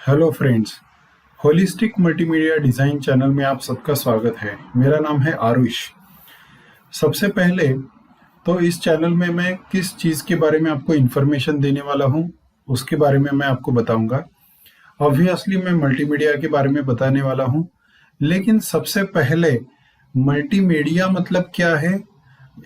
Hello friends. Holistic multimedia design channel में आप सबका स्वागत है। मेरा नाम है आरुष। सबसे पहले तो इस चैनल में मैं किस चीज़ के बारे में आपको इन्फॉर्मेशन देने वाला हूँ उसके बारे में मैं आपको बताऊंगा। ऑब्वियसली मैं मल्टीमीडिया के बारे में बताने वाला हूँ, लेकिन सबसे पहले मल्टीमीडिया मतलब क्या है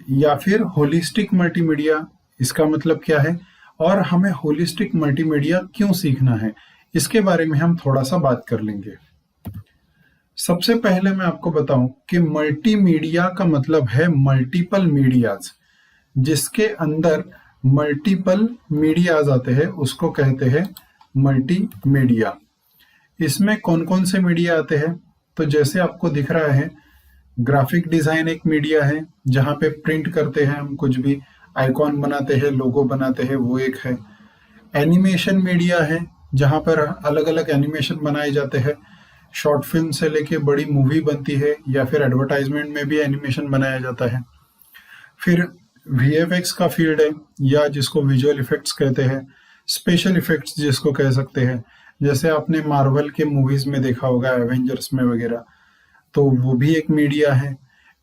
या फिर होलिस्टिक मल्टीमीडिया इसका मतलब क्या है और हमें होलिस्टिक मल्टीमीडिया क्यों सीखना है, इसके बारे में हम थोड़ा सा बात कर लेंगे। सबसे पहले मैं आपको बताऊं कि मल्टीमीडिया का मतलब है मल्टीपल मीडियाज। जिसके अंदर मल्टीपल मीडियाज आते हैं उसको कहते हैं मल्टीमीडिया। इसमें कौन कौन से मीडिया आते हैं? तो जैसे आपको दिख रहा है, ग्राफिक डिजाइन एक मीडिया है जहाँ पे प्रिंट करते हैं हम, कुछ भी आइकॉन बनाते हैं, लोगो बनाते हैं, वो एक है। एनिमेशन मीडिया है जहाँ पर अलग अलग एनिमेशन बनाए जाते हैं। शॉर्ट फिल्म से लेके बड़ी मूवी बनती है या फिर एडवर्टाइजमेंट में भी एनिमेशन बनाया जाता है। फिर वीएफएक्स का फील्ड है या जिसको विजुअल इफेक्ट्स कहते हैं, स्पेशल इफेक्ट्स जिसको कह सकते हैं। जैसे आपने मार्वल के मूवीज में देखा होगा, एवेंजर्स में वगैरह, तो वो भी एक मीडिया है।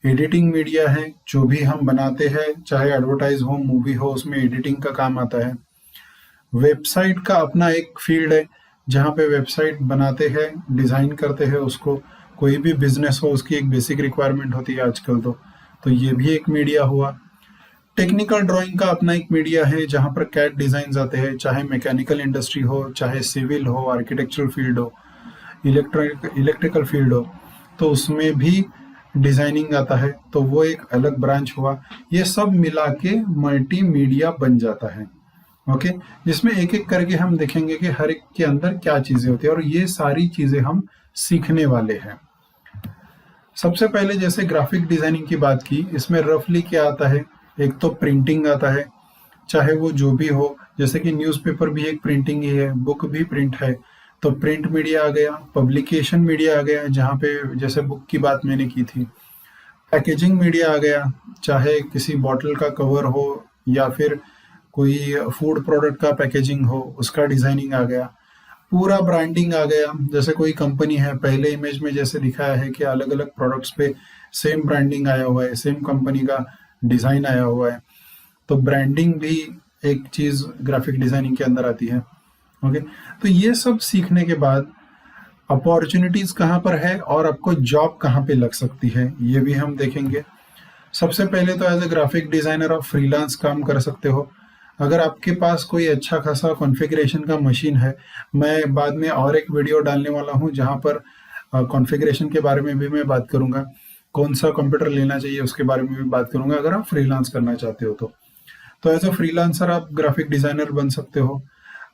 एडिटिंग मीडिया है, जो भी हम बनाते हैं चाहे एडवर्टाइज हो, मूवी हो, उसमें एडिटिंग का काम आता है। वेबसाइट का अपना एक फील्ड है जहाँ पे वेबसाइट बनाते हैं, डिज़ाइन करते हैं उसको। कोई भी बिजनेस हो उसकी एक बेसिक रिक्वायरमेंट होती है आजकल तो ये भी एक मीडिया हुआ। टेक्निकल ड्राइंग का अपना एक मीडिया है जहाँ पर कैड डिज़ाइन आते हैं, चाहे मैकेनिकल इंडस्ट्री हो, चाहे सिविल हो, आर्किटेक्चरल फील्ड हो, इलेक्ट्रिकल फील्ड हो, तो उसमें भी डिज़ाइनिंग आता है, तो वो एक अलग ब्रांच हुआ। ये सब मिला के मल्टीमीडिया बन जाता है। ओके, जिसमें एक एक करके हम देखेंगे कि हर एक के अंदर क्या चीजें होती है और ये सारी चीजें हम सीखने वाले हैं। सबसे पहले जैसे ग्राफिक डिजाइनिंग की बात की, इसमें रफली क्या आता है? एक तो प्रिंटिंग आता है, चाहे वो जो भी हो। जैसे कि न्यूज़पेपर भी एक प्रिंटिंग ही है, बुक भी प्रिंट है, तो प्रिंट मीडिया आ गया। पब्लिकेशन मीडिया आ गया, जहाँ पे जैसे बुक की बात मैंने की थी। पैकेजिंग मीडिया आ गया, चाहे किसी बॉटल का कवर हो या फिर कोई फूड प्रोडक्ट का पैकेजिंग हो, उसका डिजाइनिंग आ गया। पूरा ब्रांडिंग आ गया, जैसे कोई कंपनी है, पहले इमेज में जैसे दिखाया है कि अलग अलग प्रोडक्ट्स पे सेम ब्रांडिंग आया हुआ है, सेम कंपनी का डिजाइन आया हुआ है, तो ब्रांडिंग भी एक चीज ग्राफिक डिजाइनिंग के अंदर आती है। ओके, तो ये सब सीखने के बाद अपॉर्चुनिटीज कहाँ पर है और आपको जॉब कहाँ पे लग सकती है, ये भी हम देखेंगे। सबसे पहले तो एज ए ग्राफिक डिजाइनर आप फ्रीलांस काम कर सकते हो। अगर आपके पास कोई अच्छा खासा कॉन्फ़िगरेशन का मशीन है, मैं बाद में और एक वीडियो डालने वाला हूँ जहाँ पर कॉन्फ़िगरेशन के बारे में भी मैं बात करूँगा, कौन सा कंप्यूटर लेना चाहिए उसके बारे में भी बात करूँगा, अगर आप फ्रीलांस करना चाहते हो तो एज अ फ्रीलांसर आप ग्राफिक डिज़ाइनर बन सकते हो।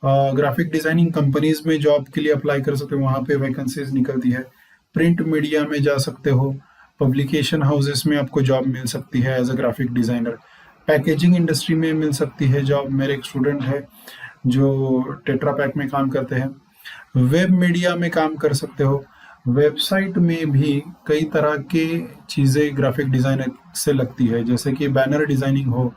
ग्राफिक डिज़ाइनिंग कंपनीज में जॉब के लिए अप्लाई कर सकते हो, वहाँ पे वैकेंसीज निकलती है। प्रिंट मीडिया में जा सकते हो, पब्लिकेशन हाउसेस में आपको जॉब मिल सकती है as a graphic designer. Packaging industry में मिल सकती है जॉब। मेरे एक स्टूडेंट है जो टेट्रा पैक में काम करते हैं। वेब मीडिया में काम कर सकते हो। वेबसाइट में भी कई तरह के चीज़ें ग्राफिक डिज़ाइनर से लगती है, जैसे कि बैनर डिज़ाइनिंग हो,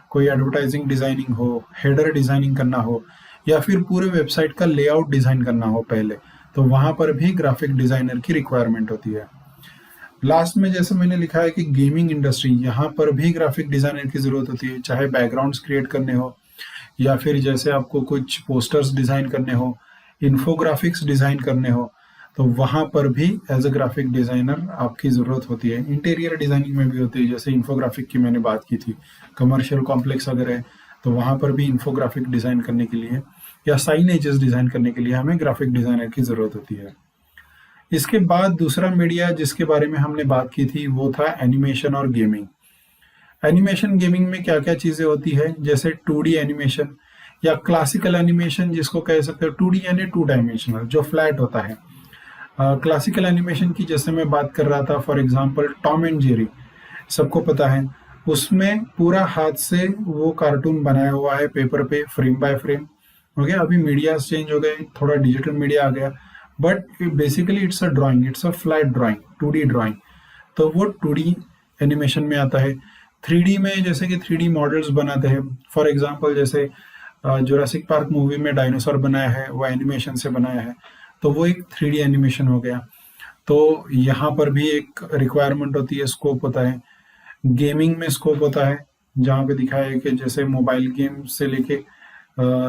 कोई एडवर्टाइजिंग डिज़ाइनिंग हो, हेडर डिज़ाइनिंग करना हो, या फिर पूरे वेबसाइट का लेआउट डिज़ाइन करना हो पहले, तो वहाँ पर भी ग्राफिक डिज़ाइनर की रिक्वायरमेंट होती है। लास्ट में जैसे मैंने लिखा है कि गेमिंग इंडस्ट्री, यहाँ पर भी ग्राफिक डिजाइनर की जरूरत होती है, चाहे बैकग्राउंड्स क्रिएट करने हो या फिर जैसे आपको कुछ पोस्टर्स डिजाइन करने हो, इन्फोग्राफिक्स डिजाइन करने हो, तो वहाँ पर भी एज अ ग्राफिक डिजाइनर आपकी जरूरत होती है। इंटीरियर डिजाइनिंग में भी होती है, जैसे इन्फोग्राफिक की मैंने बात की थी। कमर्शियल कॉम्प्लेक्स अगर है तो वहाँ पर भी इन्फोग्राफिक डिजाइन करने के लिए या साइनेजेस डिजाइन करने के लिए हमें ग्राफिक डिजाइनर की जरूरत होती है। इसके बाद दूसरा मीडिया जिसके बारे में हमने बात की थी वो था एनिमेशन और गेमिंग। एनिमेशन गेमिंग में क्या क्या चीज़ें होती है, जैसे 2D एनिमेशन या क्लासिकल एनिमेशन जिसको कह सकते हो। 2D यानी 2 डायमेंशनल, जो फ्लैट होता है। क्लासिकल एनिमेशन की जैसे मैं बात कर रहा था, for example Tom and Jerry, सबको पता है। उसमें पूरा हाथ से वो कार्टून बनाया हुआ है पेपर पे, फ्रेम बाय फ्रेम। ओके, अभी मीडियाज चेंज हो गए, थोड़ा डिजिटल मीडिया आ गया, but basically it's a drawing, it's a flat drawing, 2D drawing, तो वो 2D एनिमेशन में आता है। 3D में जैसे कि 3D मॉडल्स बनाते हैं, फॉर एग्जांपल जैसे जुरासिक पार्क मूवी में डायनासोर बनाया है, वो एनिमेशन से बनाया है। तो वो एक 3D एनिमेशन हो गया। तो यहाँ पर भी एक रिक्वायरमेंट होती है, स्कोप होता है। गेमिंग में स्कोप होता है, जहाँ पे दिखाया है कि जैसे मोबाइल गेम से लेके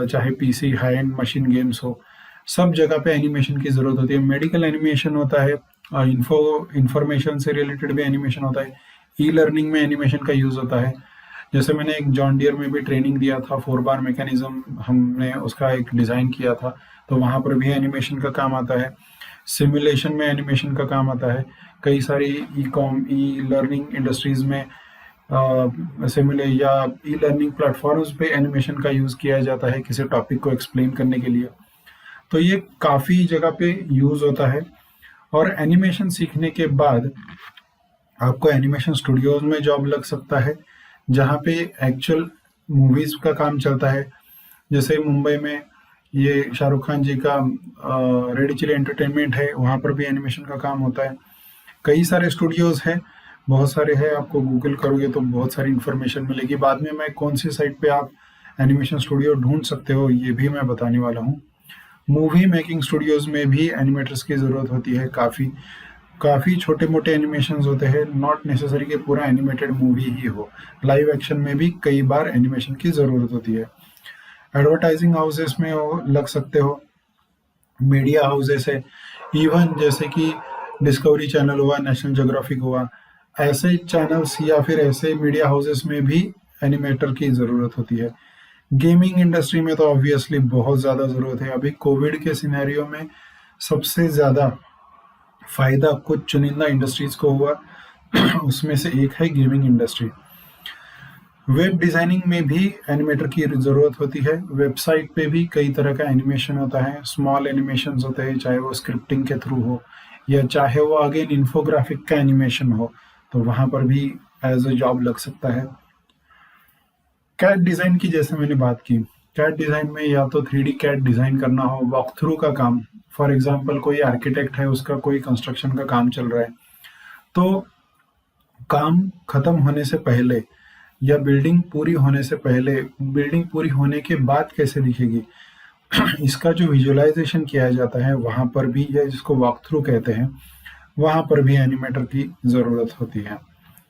चाहे PC high and machine games हो, सब जगह पे एनिमेशन की ज़रूरत होती है। मेडिकल एनिमेशन होता है, इंफॉर्मेशन से रिलेटेड भी एनिमेशन होता है। ई लर्निंग में एनिमेशन का यूज़ होता है। जैसे मैंने एक जॉन डियर में भी ट्रेनिंग दिया था, 4 बार मैकेनिज्म हमने उसका एक डिज़ाइन किया था, तो वहाँ पर भी एनिमेशन का काम आता है। सिमुलेशन में एनिमेशन का काम आता है। कई सारी ई लर्निंग इंडस्ट्रीज़ में सिमुले या ई लर्निंग प्लेटफॉर्म्स पे एनिमेशन का यूज़ किया जाता है किसी टॉपिक को एक्सप्लेन करने के लिए। तो ये काफ़ी जगह पे यूज़ होता है। और एनिमेशन सीखने के बाद आपको एनिमेशन स्टूडियोज में जॉब लग सकता है, जहाँ पे एक्चुअल मूवीज़ का काम चलता है। जैसे मुंबई में ये शाहरुख खान जी का रेड चिली एंटरटेनमेंट है, वहाँ पर भी एनिमेशन का काम होता है। कई सारे स्टूडियोज़ हैं, बहुत सारे हैं, आपको गूगल करोगे तो बहुत सारी इन्फॉर्मेशन मिलेगी। बाद में मैं कौन सी साइट पे आप एनिमेशन स्टूडियो ढूंढ सकते हो ये भी मैं बताने वाला हूँ। मूवी मेकिंग स्टूडियोज़ में भी एनिमेटर्स की ज़रूरत होती है। काफ़ी छोटे मोटे एनिमेशंस होते हैं, नॉट नेसेसरी कि पूरा एनिमेटेड मूवी ही हो। लाइव एक्शन में भी कई बार एनिमेशन की ज़रूरत होती है। एडवर्टाइजिंग हाउसेस में लग सकते हो, मीडिया हाउसेस है, इवन जैसे कि डिस्कवरी चैनल हुआ, नेशनल ज्योग्राफिक हुआ, ऐसे चैनल्स या फिर ऐसे मीडिया हाउसेस में भी एनिमेटर की ज़रूरत होती है। गेमिंग इंडस्ट्री में तो ऑब्वियसली बहुत ज़्यादा ज़रूरत है। अभी कोविड के सिनेरियो में सबसे ज़्यादा फ़ायदा कुछ चुनिंदा इंडस्ट्रीज़ को हुआ, उसमें से एक है गेमिंग इंडस्ट्री। वेब डिज़ाइनिंग में भी एनिमेटर की ज़रूरत होती है। वेबसाइट पे भी कई तरह का एनिमेशन होता है। स्मॉल एनिमेशंस होते हैं, चाहे वो स्क्रिप्टिंग के थ्रू हो या चाहे वो अगेन इन्फोग्राफिक का एनिमेशन हो, तो वहाँ पर भी एज अ जॉब लग सकता है। कैड डिज़ाइन की जैसे मैंने बात की, कैड डिज़ाइन में या तो 3D कैड डिज़ाइन करना हो, वॉक थ्रू का काम। फॉर एग्जांपल कोई आर्किटेक्ट है, उसका कोई कंस्ट्रक्शन का काम चल रहा है, तो काम खत्म होने से पहले या बिल्डिंग पूरी होने से पहले, बिल्डिंग पूरी होने के बाद कैसे दिखेगी, इसका जो विजुअलाइजेशन किया जाता है वहाँ पर भी, या जिसको वॉक थ्रू कहते हैं, वहाँ पर भी एनिमेटर की ज़रूरत होती है।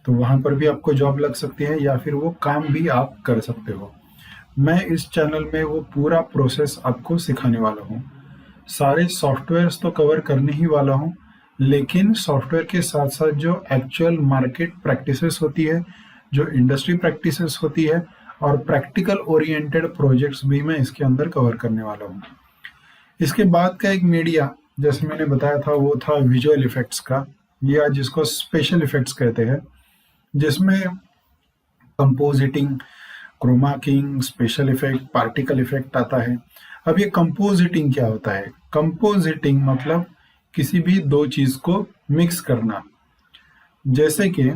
तो वहाँ पर भी आपको जॉब लग सकती है या फिर वो काम भी आप कर सकते हो। मैं इस चैनल में वो पूरा प्रोसेस आपको सिखाने वाला हूँ। सारे सॉफ्टवेयर्स तो कवर करने ही वाला हूँ, लेकिन सॉफ्टवेयर के साथ साथ जो एक्चुअल मार्केट प्रैक्टिसेस होती है, जो इंडस्ट्री प्रैक्टिसेस होती है, और प्रैक्टिकल ओरिएंटेड प्रोजेक्ट्स भी मैं इसके अंदर कवर करने वाला हूँ। इसके बाद का एक मीडिया, जैसे मैंने बताया था, वो था विजुअल इफेक्ट्स का, या जिसको स्पेशल इफेक्ट्स कहते हैं, जिसमें कंपोजिटिंग, क्रोमा किंग, स्पेशल इफेक्ट, पार्टिकल इफेक्ट आता है। अब ये कंपोजिटिंग क्या होता है? कंपोजिटिंग मतलब किसी भी दो चीज को मिक्स करना। जैसे कि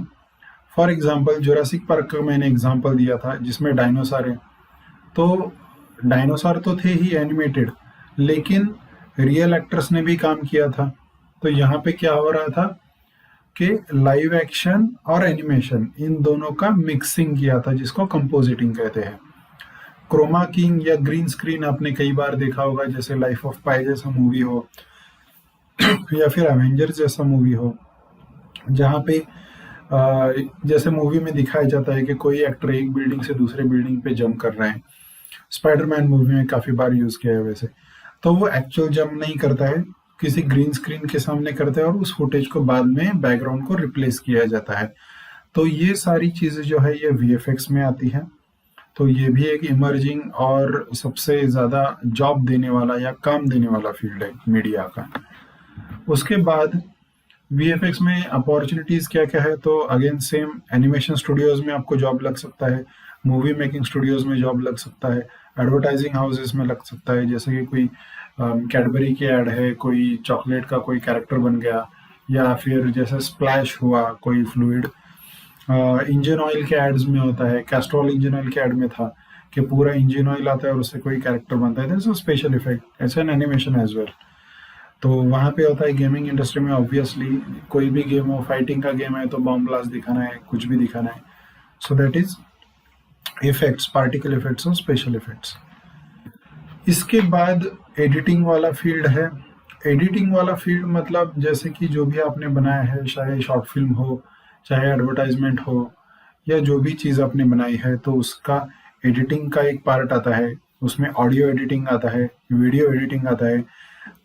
फॉर एग्जांपल जुरासिक पार्क का मैंने एग्जांपल दिया था, जिसमें डायनासोर है। तो डायनासोर तो थे ही एनिमेटेड, लेकिन रियल एक्टर्स ने भी काम किया था। तो यहाँ पे क्या हो रहा था कि लाइव एक्शन और एनिमेशन, इन दोनों का मिक्सिंग किया था, जिसको कंपोजिटिंग कहते हैं। क्रोमा किंग या ग्रीन स्क्रीन आपने कई बार देखा होगा, जैसे लाइफ ऑफ पाई जैसा मूवी हो या फिर एवेंजर्स जैसा मूवी हो, जहाँ पे जैसे मूवी में दिखाया जाता है कि कोई एक्टर एक बिल्डिंग से दूसरे बिल्डिंग पे जंप कर रहे हैं। स्पाइडरमैन मूवी में काफ़ी बार यूज़ किया है वैसे। तो वो एक्चुअल जंप नहीं करता है, किसी ग्रीन स्क्रीन के सामने करता है और उस फुटेज को बाद में बैकग्राउंड को रिप्लेस किया जाता है। तो ये सारी चीज़ें जो है ये VFX में आती है। तो ये भी एक इमर्जिंग और सबसे ज़्यादा जॉब देने वाला या काम देने वाला फील्ड है मीडिया का। उसके बाद VFX में अपॉर्चुनिटीज़ क्या क्या है, तो अगेन सेम, एनिमेशन स्टूडियोज़ में आपको जॉब लग सकता है, मूवी मेकिंग स्टूडियोज़ में जॉब लग सकता है, एडवर्टाइजिंग हाउसेस में लग सकता है, जैसे कि कोई कैडबरी की ऐड है, कोई चॉकलेट का कोई कैरेक्टर बन गया, या फिर जैसे स्प्लैश हुआ कोई फ्लूइड। इंजन ऑयल के एड्स में होता है, कैस्ट्रॉल इंजन ऑयल के ऐड में था कि पूरा इंजन ऑयल आता है और उससे कोई कैरेक्टर बनता है, that's a special effect, as an animation as well. तो वहाँ पे होता है गेमिंग इंडस्ट्री में, ऑब्वियसली कोई भी गेम हो, फाइटिंग का गेम है तो बॉम्ब ब्लास्ट दिखाना है, कुछ भी दिखाना है, so that is effects, particle effects और स्पेशल इफेक्ट्स। इसके बाद एडिटिंग वाला फील्ड है। एडिटिंग वाला फील्ड मतलब जैसे कि जो भी आपने बनाया है, चाहे शॉर्ट फिल्म हो, चाहे एडवर्टाइजमेंट हो, या जो भी चीज़ आपने बनाई है, तो उसका एडिटिंग का एक पार्ट आता है। उसमें ऑडियो एडिटिंग आता है, वीडियो एडिटिंग आता है,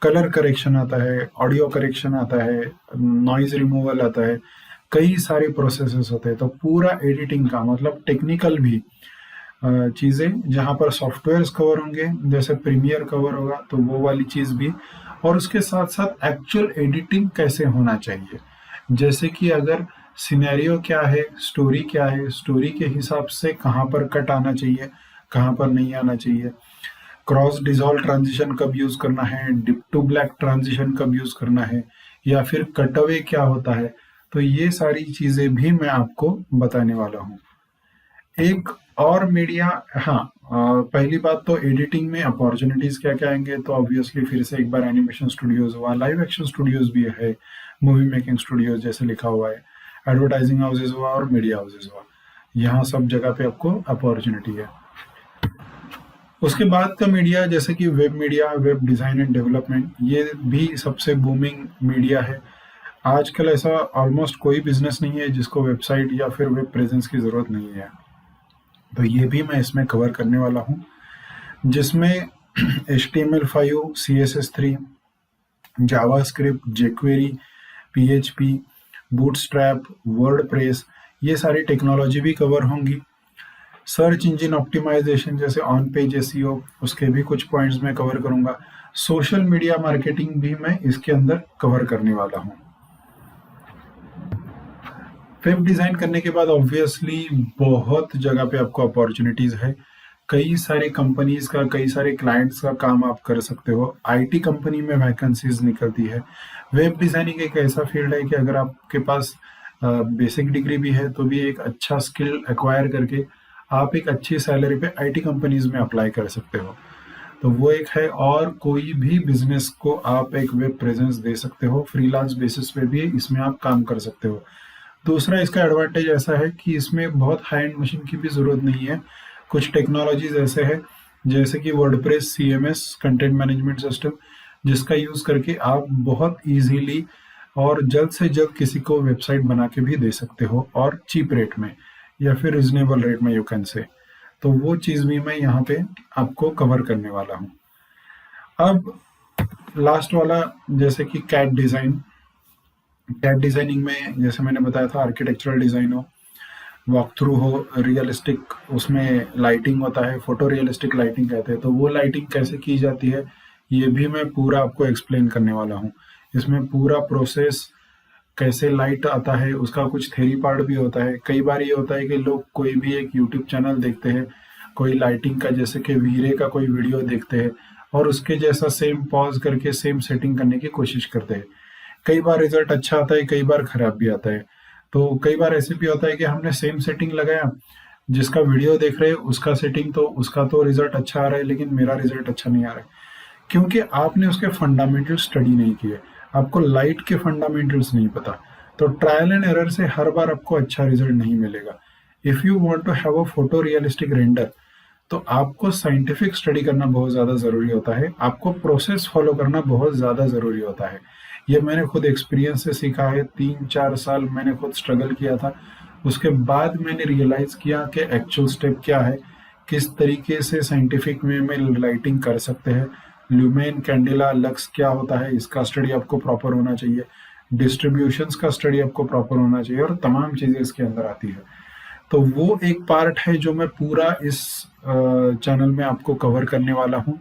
कलर करेक्शन आता है, ऑडियो करेक्शन आता है, नॉइज रिमूवल आता है, कई सारे प्रोसेसेस होते हैं। तो पूरा एडिटिंग का मतलब टेक्निकल भी चीज़ें, जहाँ पर सॉफ्टवेयर्स कवर होंगे, जैसे प्रीमियर कवर होगा, तो वो वाली चीज़ भी। और उसके साथ साथ एक्चुअल एडिटिंग कैसे होना चाहिए, जैसे कि अगर सिनेरियो क्या है, स्टोरी क्या है, स्टोरी के हिसाब से कहाँ पर कट आना चाहिए, कहाँ पर नहीं आना चाहिए, क्रॉस डिजॉल्व ट्रांजिशन कब यूज़ करना है, डिप टू ब्लैक ट्रांजिशन कब यूज़ करना है, या फिर कटअवे क्या होता है। तो ये सारी चीज़ें भी मैं आपको बताने वाला हूँ। एक और मीडिया, हाँ, पहली बात तो एडिटिंग में अपॉर्चुनिटीज क्या क्या आएंगे, तो ऑब्वियसली फिर से एक बार एनिमेशन स्टूडियोज हुआ, लाइव एक्शन स्टूडियोज भी है, मूवी मेकिंग स्टूडियोज जैसे लिखा हुआ है, एडवर्टाइजिंग हाउसेज हुआ और मीडिया हाउसेज हुआ, यहाँ सब जगह पे आपको अपॉर्चुनिटी है। उसके बाद का मीडिया जैसे कि web media, web design and development, ये भी सबसे बूमिंग मीडिया है। आजकल ऐसा ऑलमोस्ट कोई बिजनेस नहीं है जिसको वेबसाइट या फिर वेब प्रेजेंस की ज़रूरत नहीं है। तो ये भी मैं इसमें कवर करने वाला हूँ, जिसमें HTML5, CSS3, JavaScript, jQuery, PHP, bootstrap, WordPress, ये सारी टेक्नोलॉजी भी कवर होंगी। सर्च इंजन ऑप्टिमाइजेशन जैसे ऑन पेज SEO, उसके भी कुछ पॉइंट्स मैं कवर करूंगा। सोशल मीडिया मार्केटिंग भी मैं इसके अंदर कवर करने वाला हूँ। वेब डिज़ाइन करने के बाद ऑब्वियसली बहुत जगह पे आपको अपॉर्चुनिटीज़ है, कई सारे कंपनीज का, कई सारे क्लाइंट्स का काम आप कर सकते हो। IT कंपनी में वैकेंसीज निकलती है। वेब डिज़ाइनिंग एक ऐसा फील्ड है कि अगर आपके पास बेसिक डिग्री भी है तो भी एक अच्छा स्किल एक्वायर करके आप एक अच्छी सैलरी पे IT कंपनीज में अप्लाई कर सकते हो। तो वो एक है। और कोई भी बिजनेस को आप एक वेब प्रेजेंस दे सकते हो, फ्रीलांस बेसिस पे भी इसमें आप काम कर सकते हो। दूसरा इसका एडवांटेज ऐसा है कि इसमें बहुत हाई एंड मशीन की भी ज़रूरत नहीं है। कुछ टेक्नोलॉजीज ऐसे हैं जैसे कि WordPress, CMS, content management system, जिसका यूज़ करके आप बहुत इजीली और जल्द से जल्द किसी को वेबसाइट बना के भी दे सकते हो, और चीप रेट में या फिर रिजनेबल रेट में, यू कैन से। तो वो चीज़ भी मैं यहाँ पे आपको कवर करने वाला हूँ। अब लास्ट वाला, जैसे कि कैट डिज़ाइन। कैट डिज़ाइनिंग में जैसे मैंने बताया था, आर्किटेक्चरल डिज़ाइन हो, वॉक थ्रू हो, रियलिस्टिक उसमें लाइटिंग होता है, फोटो रियलिस्टिक लाइटिंग कहते हैं। तो वो लाइटिंग कैसे की जाती है, ये भी मैं पूरा आपको एक्सप्लेन करने वाला हूँ। इसमें पूरा प्रोसेस, कैसे लाइट आता है, उसका कुछ थ्योरी पार्ट भी होता है। कई बार ये होता है कि लोग कोई भी एक यूट्यूब चैनल देखते हैं, कोई लाइटिंग का, जैसे कि वीरे का कोई वीडियो देखते हैं और उसके जैसा सेम पॉज करके सेम सेटिंग करने की कोशिश करते हैं। कई बार रिजल्ट अच्छा आता है, कई बार खराब भी आता है। तो कई बार ऐसे भी होता है कि हमने सेम सेटिंग लगाया, जिसका वीडियो देख रहे हैं उसका सेटिंग, तो उसका तो रिजल्ट अच्छा आ रहा है, लेकिन मेरा रिजल्ट अच्छा नहीं आ रहा है, क्योंकि आपने उसके फंडामेंटल स्टडी नहीं किए, आपको लाइट के फंडामेंटल्स नहीं पता। तो ट्रायल एंड एरर से हर बार आपको अच्छा रिजल्ट नहीं मिलेगा। If you want to have a photo realistic render, तो आपको साइंटिफिक स्टडी करना बहुत ज़्यादा ज़रूरी होता है, आपको प्रोसेस फॉलो करना बहुत ज़्यादा ज़रूरी होता है। ये मैंने खुद एक्सपीरियंस से सीखा है। 3-4 साल मैंने खुद स्ट्रगल किया था, उसके बाद मैंने रियलाइज़ किया कि एक्चुअल स्टेप क्या है, किस तरीके से साइंटिफिक वे में लाइटिंग कर सकते हैं। ल्यूमेन, कैंडेला, लक्स क्या होता है, इसका स्टडी आपको प्रॉपर होना चाहिए। डिस्ट्रीब्यूशंस का स्टडी आपको प्रॉपर होना चाहिए, और तमाम चीज़ें इसके अंदर आती है। तो वो एक पार्ट है जो मैं पूरा इस चैनल में आपको कवर करने वाला हूँ।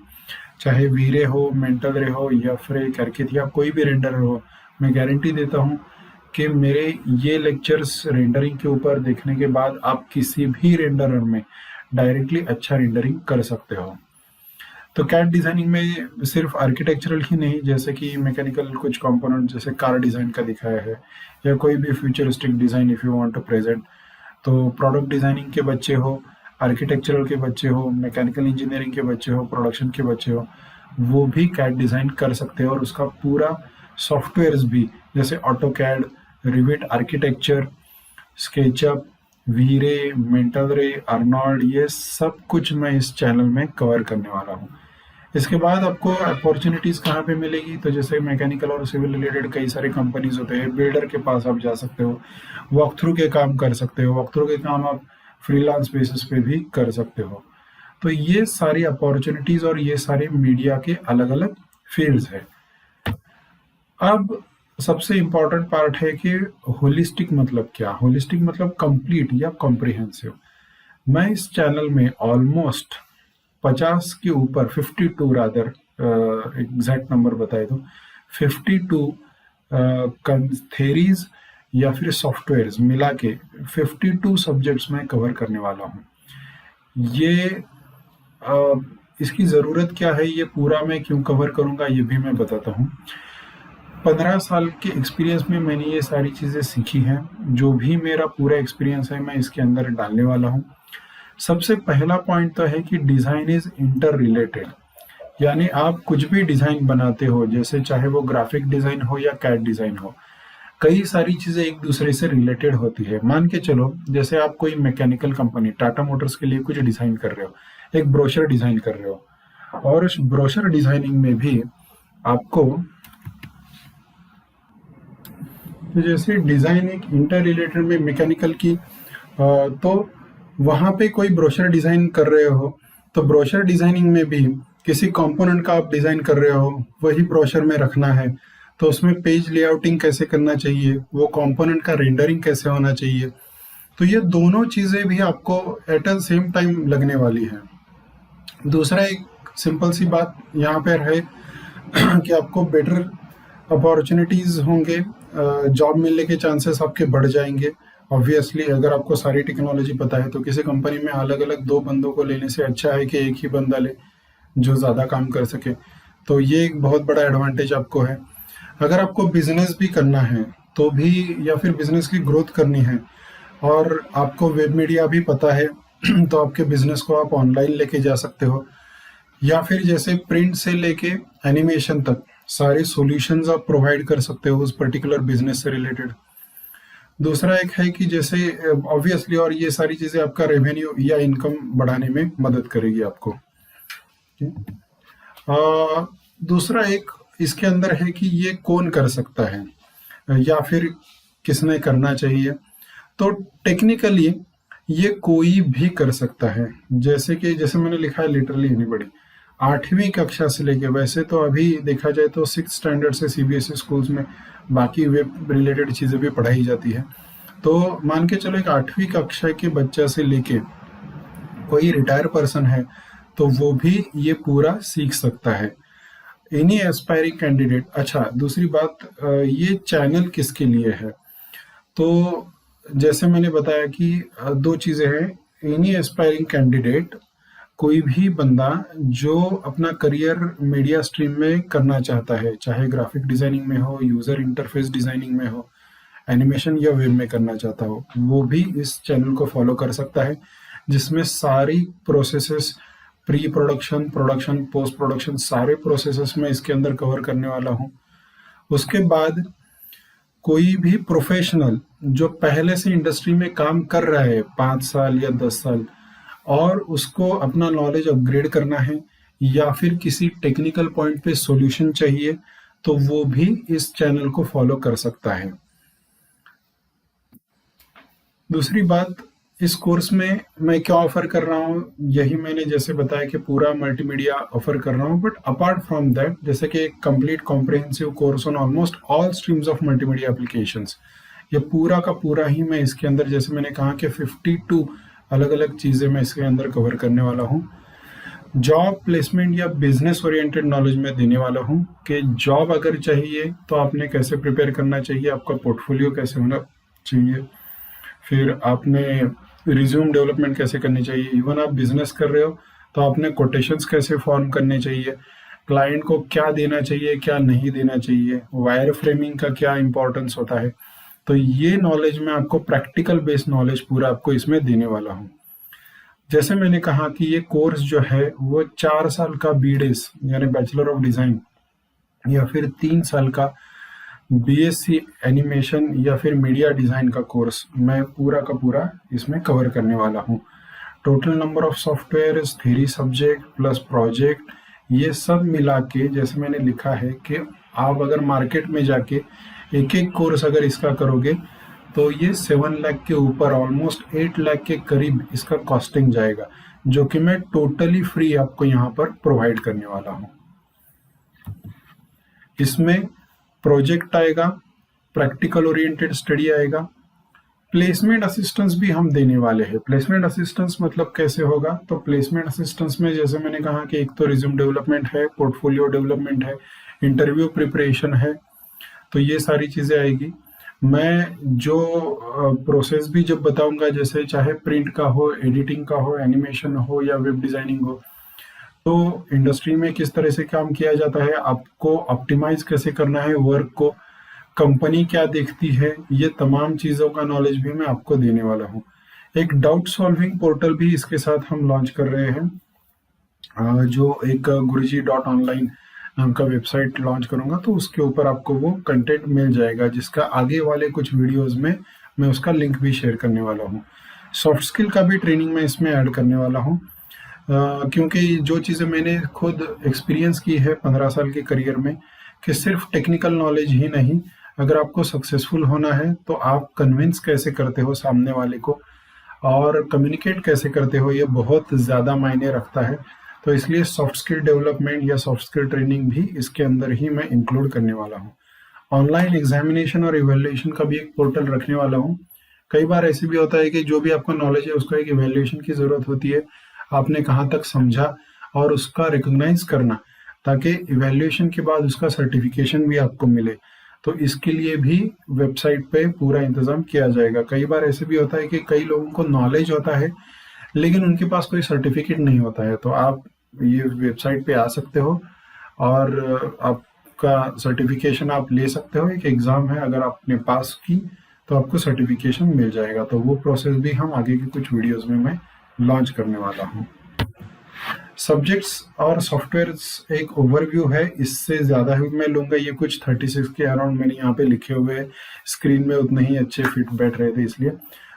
चाहे वीरे हो, मेंटल रे हो, या फिर करकित, या कोई भी रेंडर हो, मैं गारंटी देता हूँ कि मेरे ये लेक्चर्स रेंडरिंग के ऊपर देखने के बाद आप किसी भी रेंडरर में डायरेक्टली अच्छा रेंडरिंग कर सकते हो। तो कैट डिज़ाइनिंग में सिर्फ आर्किटेक्चरल ही नहीं, जैसे कि मैकेनिकल कुछ कंपोनेंट जैसे कार डिज़ाइन का दिखाया है, या कोई भी futuristic design if you want to present. तो प्रोडक्ट डिज़ाइनिंग के बच्चे हो, आर्किटेक्चरल के बच्चे हो, मैकेनिकल इंजीनियरिंग के बच्चे हो, प्रोडक्शन के बच्चे हो, वो भी कैट डिज़ाइन कर सकते हो। और उसका पूरा सॉफ्टवेयर्स भी, जैसे AutoCAD, Revit architecture, SketchUp, VRay, mental ray, Arnold, ये सब कुछ मैं इस चैनल में कवर करने वाला हूँ। इसके बाद आपको अपॉर्चुनिटीज़ कहाँ पे मिलेगी, तो जैसे मैकेनिकल और सिविल रिलेटेड कई सारे कंपनीज होते हैं, बिल्डर के पास आप जा सकते हो, वॉक थ्रू के काम कर सकते हो, वॉक थ्रू के काम आप फ्रीलांस बेसिस पे भी कर सकते हो। तो ये सारी अपॉर्चुनिटीज़ और ये सारे मीडिया के अलग अलग फील्ड्स है। अब सबसे इम्पोर्टेंट पार्ट है कि होलिस्टिक मतलब क्या। होलिस्टिक मतलब कंप्लीट या कॉम्प्रिहेंसिव। मैं इस चैनल में ऑलमोस्ट 50 के ऊपर 52 रादर एग्जैक्ट नंबर बताए तो 52 थेरीज या फिर सॉफ्टवेयर्स मिला के 52 सब्जेक्ट्स में कवर करने वाला हूँ। ये इसकी ज़रूरत क्या है, ये पूरा मैं क्यों कवर करूँगा, ये भी मैं बताता हूँ। 15 साल के एक्सपीरियंस में मैंने ये सारी चीज़ें सीखी हैं। जो भी मेरा पूरा एक्सपीरियंस है मैं इसके अंदर डालने वाला हूँ। सबसे पहला पॉइंट तो है कि डिज़ाइन इज़ इंटर रिलेटेड, यानी आप कुछ भी डिज़ाइन बनाते हो, जैसे चाहे वो ग्राफिक डिज़ाइन हो या कैड डिज़ाइन हो, कई सारी चीज़ें एक दूसरे से रिलेटेड होती है। मान के चलो जैसे आप कोई मैकेनिकल कंपनी टाटा मोटर्स के लिए कुछ डिज़ाइन कर रहे हो, एक ब्रोशर डिज़ाइन कर रहे हो, और उस ब्रोशर डिज़ाइनिंग में भी आपको, तो जैसे डिज़ाइन एक इंटर रिलेटेड में मैकेनिकल की, तो वहाँ पे कोई ब्रोशर डिज़ाइन कर रहे हो तो ब्रोशर डिज़ाइनिंग में भी किसी कंपोनेंट का आप डिज़ाइन कर रहे हो, वही ब्रोशर में रखना है, तो उसमें पेज लेआउटिंग कैसे करना चाहिए, वो कंपोनेंट का रेंडरिंग कैसे होना चाहिए, तो ये दोनों चीज़ें भी आपको एट अ सेम टाइम लगने वाली है। दूसरा एक सिंपल सी बात यहाँ पर है कि आपको बेटर अपॉर्चुनिटीज़ होंगे, जॉब मिलने के चांसेस आपके बढ़ जाएंगे। ऑब्वियसली अगर आपको सारी टेक्नोलॉजी पता है तो किसी कंपनी में अलग अलग 2 बंदों को लेने से अच्छा है कि एक ही बंदा ले जो ज़्यादा काम कर सके। तो ये एक बहुत बड़ा एडवांटेज आपको है। अगर आपको बिजनेस भी करना है तो भी, या फिर बिजनेस की ग्रोथ करनी है और आपको वेब मीडिया भी पता है तो आपके बिजनेस को आप ऑनलाइन लेके जा सकते हो, या फिर जैसे प्रिंट से लेके एनिमेशन तक सारे सॉल्यूशंस आप प्रोवाइड कर सकते हो उस पर्टिकुलर बिजनेस से रिलेटेड। दूसरा एक है कि जैसे ऑब्वियसली, और ये सारी चीज़ें आपका रेवेन्यू या इनकम बढ़ाने में मदद करेगी आपको। दूसरा एक इसके अंदर है कि ये कौन कर सकता है या फिर किसने करना चाहिए, तो टेक्निकली ये कोई भी कर सकता है। जैसे मैंने लिखा है लिटरली एनीबॉडी। 8वीं कक्षा से लेके, वैसे तो अभी देखा जाए तो 6th स्टैंडर्ड से सीबीएसई स्कूल्स में बाकी वेब रिलेटेड चीज़ें भी पढ़ाई जाती है, तो मान के चलो एक 8वीं कक्षा के बच्चा से लेके कोई रिटायर पर्सन है तो वो भी ये पूरा सीख सकता है, एनी एस्पायरिंग कैंडिडेट। अच्छा, दूसरी बात, ये चैनल किसके लिए है, तो जैसे मैंने बताया कि 2 चीज़ें हैं। एनी एस्पायरिंग कैंडिडेट, कोई भी बंदा जो अपना करियर मीडिया स्ट्रीम में करना चाहता है, चाहे ग्राफिक डिज़ाइनिंग में हो, यूज़र इंटरफेस डिज़ाइनिंग में हो, एनिमेशन या वेब में करना चाहता हो, वो भी इस चैनल को फॉलो कर सकता है, जिसमें सारी processes, pre production, production, post production, सारे प्रोसेसेस में इसके अंदर कवर करने वाला हूँ। उसके बाद कोई भी प्रोफेशनल जो पहले से इंडस्ट्री में काम कर रहा है 5 साल या 10 साल, और उसको अपना नॉलेज अपग्रेड करना है या फिर किसी टेक्निकल पॉइंट पे सॉल्यूशन चाहिए, तो वो भी इस चैनल को फॉलो कर सकता है। दूसरी बात, इस कोर्स में मैं क्या ऑफर कर रहा हूँ, यही मैंने जैसे बताया कि पूरा मल्टीमीडिया ऑफर कर रहा हूँ, बट अपार्ट फ्रॉम दैट, जैसे कि एक complete comprehensive course on almost all streams of multimedia applications, ये पूरा का पूरा ही मैं इसके अंदर, जैसे मैंने कहा कि 52 अलग अलग चीज़ें मैं इसके अंदर कवर करने वाला हूँ। जॉब प्लेसमेंट या बिजनेस ओरिएंटेड नॉलेज में देने वाला हूँ कि जॉब अगर चाहिए तो आपने कैसे प्रिपेयर करना चाहिए, आपका पोर्टफोलियो कैसे होना चाहिए, फिर आपने रिज्यूम डेवलपमेंट कैसे करनी चाहिए, इवन आप बिजनेस कर रहे हो तो आपने कोटेशंस कैसे फॉर्म करने चाहिए, क्लाइंट को क्या देना चाहिए क्या नहीं देना चाहिए, वायर फ्रेमिंग का क्या इंपॉर्टेंस होता है। तो ये नॉलेज मैं आपको प्रैक्टिकल बेस्ड नॉलेज पूरा आपको इसमें देने वाला हूँ। जैसे मैंने कहा कि ये कोर्स जो है वो 4 साल का बीडेस यानी बैचलर ऑफ डिज़ाइन, या फिर 3 साल का बीएससी एनिमेशन या फिर मीडिया डिज़ाइन का कोर्स मैं पूरा का पूरा इसमें कवर करने वाला हूँ। Total number of software is 3 subject plus project, ये सब मिला के जैसे मैंने लिखा है कि आप अगर मार्केट में जाके एक एक कोर्स अगर इसका करोगे तो ये 7 लाख के ऊपर, ऑलमोस्ट 8 लाख के करीब इसका कॉस्टिंग जाएगा, जो कि मैं टोटली फ्री आपको यहाँ पर प्रोवाइड करने वाला हूँ। इसमें प्रोजेक्ट आएगा, प्रैक्टिकल ओरिएंटेड स्टडी आएगा, प्लेसमेंट असिस्टेंस भी हम देने वाले हैं। प्लेसमेंट असिस्टेंस मतलब कैसे होगा, तो प्लेसमेंट असिस्टेंस में जैसे मैंने कहा कि एक तो रिज्यूम डेवलपमेंट है, पोर्टफोलियो डेवलपमेंट है, इंटरव्यू प्रिपरेशन है, तो ये सारी चीज़ें आएगी। मैं जो प्रोसेस भी जब बताऊंगा, जैसे चाहे प्रिंट का हो, एडिटिंग का हो, एनिमेशन हो या वेब डिज़ाइनिंग हो, तो इंडस्ट्री में किस तरह से काम किया जाता है, आपको ऑप्टिमाइज कैसे करना है वर्क को, कंपनी क्या देखती है, ये तमाम चीज़ों का नॉलेज भी मैं आपको देने वाला हूँ। एक डाउट सॉल्विंग पोर्टल भी इसके साथ हम लॉन्च कर रहे हैं, जो एक guruji.online नाम का वेबसाइट लॉन्च करूंगा, तो उसके ऊपर आपको वो कंटेंट मिल जाएगा, जिसका आगे वाले कुछ वीडियोस में मैं उसका लिंक भी शेयर करने वाला हूँ। सॉफ्ट स्किल का भी ट्रेनिंग मैं इसमें ऐड करने वाला हूँ, क्योंकि जो चीज़ें मैंने खुद एक्सपीरियंस की है 15 साल के करियर में, कि सिर्फ टेक्निकल नॉलेज ही नहीं, अगर आपको सक्सेसफुल होना है तो आप कन्विंस कैसे करते हो सामने वाले को और कम्युनिकेट कैसे करते हो, ये बहुत ज़्यादा मायने रखता है। तो इसलिए सॉफ्ट स्किल डेवलपमेंट या सॉफ्ट स्किल ट्रेनिंग भी इसके अंदर ही मैं इंक्लूड करने वाला हूँ। ऑनलाइन एग्जामिनेशन और इवेल्युएशन का भी एक पोर्टल रखने वाला हूँ। कई बार ऐसे भी होता है कि जो भी आपका नॉलेज है उसको एक इवेल्युएशन की ज़रूरत होती है, आपने कहाँ तक समझा और उसका रिकॉग्नाइज करना, ताकि इवेल्युएशन के बाद उसका सर्टिफिकेशन भी आपको मिले। तो इसके लिए भी वेबसाइट पे पूरा इंतज़ाम किया जाएगा। कई बार ऐसे भी होता है कि कई लोगों को नॉलेज होता है लेकिन उनके पास कोई सर्टिफिकेट नहीं होता है, तो आप ये वेबसाइट पे आ सकते हो और आपका सर्टिफिकेशन आप ले सकते हो। एक एग्ज़ाम है, अगर आपने पास की तो आपको सर्टिफिकेशन मिल जाएगा। तो वो प्रोसेस भी हम आगे की कुछ वीडियोस में मैं लॉन्च करने वाला हूँ। सब्जेक्ट्स और सॉफ्टवेयर्स एक ओवरव्यू है, इससे ज़्यादा ही मैं लूँगा। ये कुछ 36 के अराउंड मैंने यहाँ पे लिखे हुए हैं, स्क्रीन में उतने ही अच्छे फिट बैठ रहे थे, इसलिए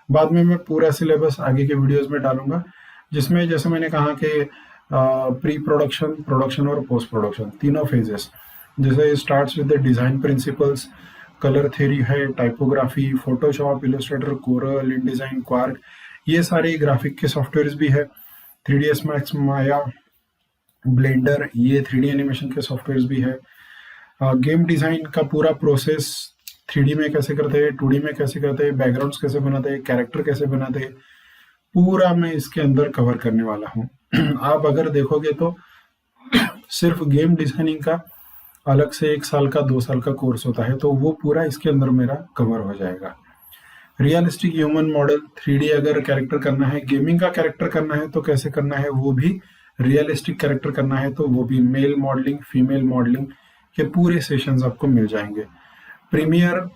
बाद में मैं पूरा सिलेबस आगे के वीडियोस में डालूंगा, जिसमें जैसे मैंने कहा कि प्री प्रोडक्शन, प्रोडक्शन और पोस्ट प्रोडक्शन तीनों फेजेस, जैसे starts with the design principles, colour theory है, typography, Photoshop, Illustrator, Corel, InDesign, Quark, ये सारे ग्राफिक के सॉफ्टवेयर्स भी है। 3ds मैक्स, माया, ब्लेंडर, ये 3D एनिमेशन के सॉफ्टवेयर्स भी है। गेम डिज़ाइन का पूरा प्रोसेस 3D में कैसे करते हैं, 2D में कैसे करते हैं, बैकग्राउंड्स कैसे बनाते हैं, कैरेक्टर कैसे बनाते हैं, पूरा मैं इसके अंदर कवर करने वाला हूँ। आप अगर देखोगे तो सिर्फ गेम डिज़ाइनिंग का अलग से 1 साल का 2 साल का कोर्स होता है, तो वो पूरा इसके अंदर मेरा कवर हो जाएगा। रियलिस्टिक ह्यूमन मॉडल, 3D अगर कैरेक्टर करना है, गेमिंग का कैरेक्टर करना है तो कैसे करना है, वो भी रियलिस्टिक कैरेक्टर करना है तो वो भी, मेल मॉडलिंग, फीमेल मॉडलिंग के पूरे सेशंस आपको मिल जाएंगे। प्रीमियर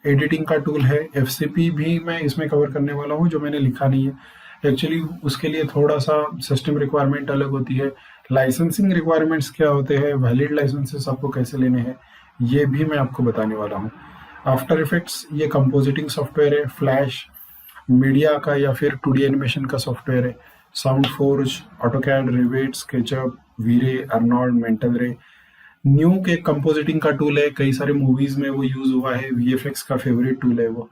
एडिटिंग का टूल है, FCP भी मैं इसमें कवर करने वाला हूँ, जो मैंने लिखा नहीं है एक्चुअली, उसके लिए थोड़ा सा सिस्टम रिक्वायरमेंट अलग होती है। लाइसेंसिंग रिक्वायरमेंट्स क्या होते हैं, वैलिड लाइसेंसेस आपको कैसे लेने हैं, ये भी मैं आपको बताने वाला हूँ। आफ्टर इफेक्ट्स, ये कंपोजिटिंग सॉफ्टवेयर है, फ्लैश मीडिया का या फिर 2D एनिमेशन का सॉफ्टवेयर है। Sound Forge, AutoCAD, Revit, SketchUp, VRay, Arnold, mental ray, Nuke compositing का टूल है, कई सारे मूवीज में वो यूज हुआ है, VFX का फेवरेट टूल है वो।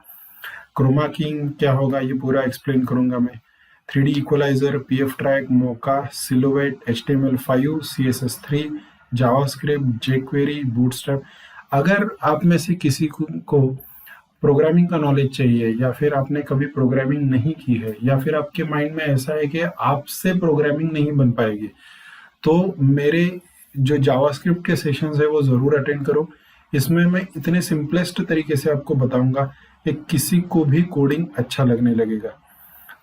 क्रोमा किंग क्या होगा ये पूरा एक्सप्लेन करूंगा मैं। 3D इक्वलाइजर, PF ट्रैक, मोका, silhouette, HTML5, CSS3, JavaScript, jQuery, bootstrap. अगर आप में से किसी को प्रोग्रामिंग का नॉलेज चाहिए, या फिर आपने कभी प्रोग्रामिंग नहीं की है, या फिर आपके माइंड में ऐसा है कि आपसे प्रोग्रामिंग नहीं बन पाएगी, तो मेरे जो जावास्क्रिप्ट के सेशंस है वो ज़रूर अटेंड करो। इसमें मैं इतने सिंपलेस्ट तरीके से आपको बताऊंगा कि किसी को भी कोडिंग अच्छा लगने लगेगा।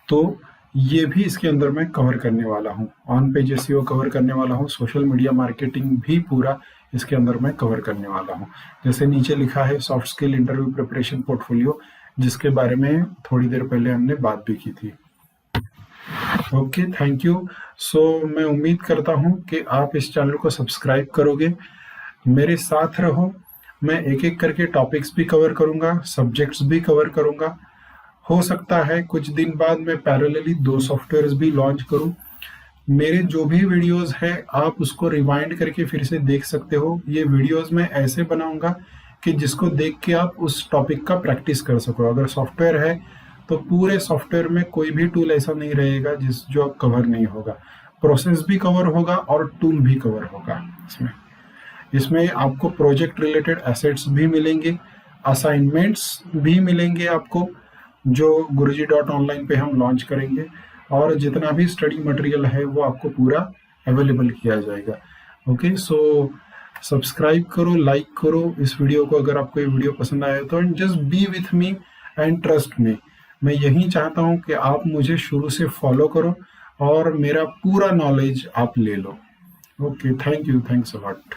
तो ये भी इसके अंदर मैं कवर करने वाला हूँ। ऑन पेज SEO कवर करने वाला हूँ, सोशल मीडिया मार्केटिंग भी पूरा इसके अंदर मैं कवर करने वाला हूँ। जैसे नीचे लिखा है soft skill, interview preparation, portfolio, जिसके बारे में थोड़ी देर पहले हमने बात भी की थी। Okay, thank you. सो मैं उम्मीद करता हूँ कि आप इस चैनल को सब्सक्राइब करोगे, मेरे साथ रहो। मैं एक एक करके टॉपिक्स भी कवर करूँगा, सब्जेक्ट्स भी कवर करूँगा। हो सकता है कुछ दिन बाद मैं पैरेलली 2 सॉफ्टवेयर्स भी लॉन्च करूँ, मेरे जो भी वीडियोस है आप उसको रिवाइंड करके फिर से देख सकते हो। ये वीडियोस मैं ऐसे बनाऊंगा कि जिसको देख के आप उस टॉपिक का प्रैक्टिस कर सको। अगर सॉफ्टवेयर है तो पूरे सॉफ्टवेयर में कोई भी टूल ऐसा नहीं रहेगा जो कवर नहीं होगा। प्रोसेस भी कवर होगा और टूल भी कवर होगा। इसमें आपको प्रोजेक्ट रिलेटेड एसेट्स भी मिलेंगे, असाइनमेंट्स भी मिलेंगे आपको, जो guruji.online पे हम लॉन्च करेंगे, और जितना भी स्टडी मटेरियल है वो आपको पूरा अवेलेबल किया जाएगा। ओके, सो सब्सक्राइब करो, लाइक करो इस वीडियो को अगर आपको ये वीडियो पसंद आया तो, and just be with me and trust me. मैं यही चाहता हूँ कि आप मुझे शुरू से फॉलो करो और मेरा पूरा नॉलेज आप ले लो। Okay, thank you, thanks a lot.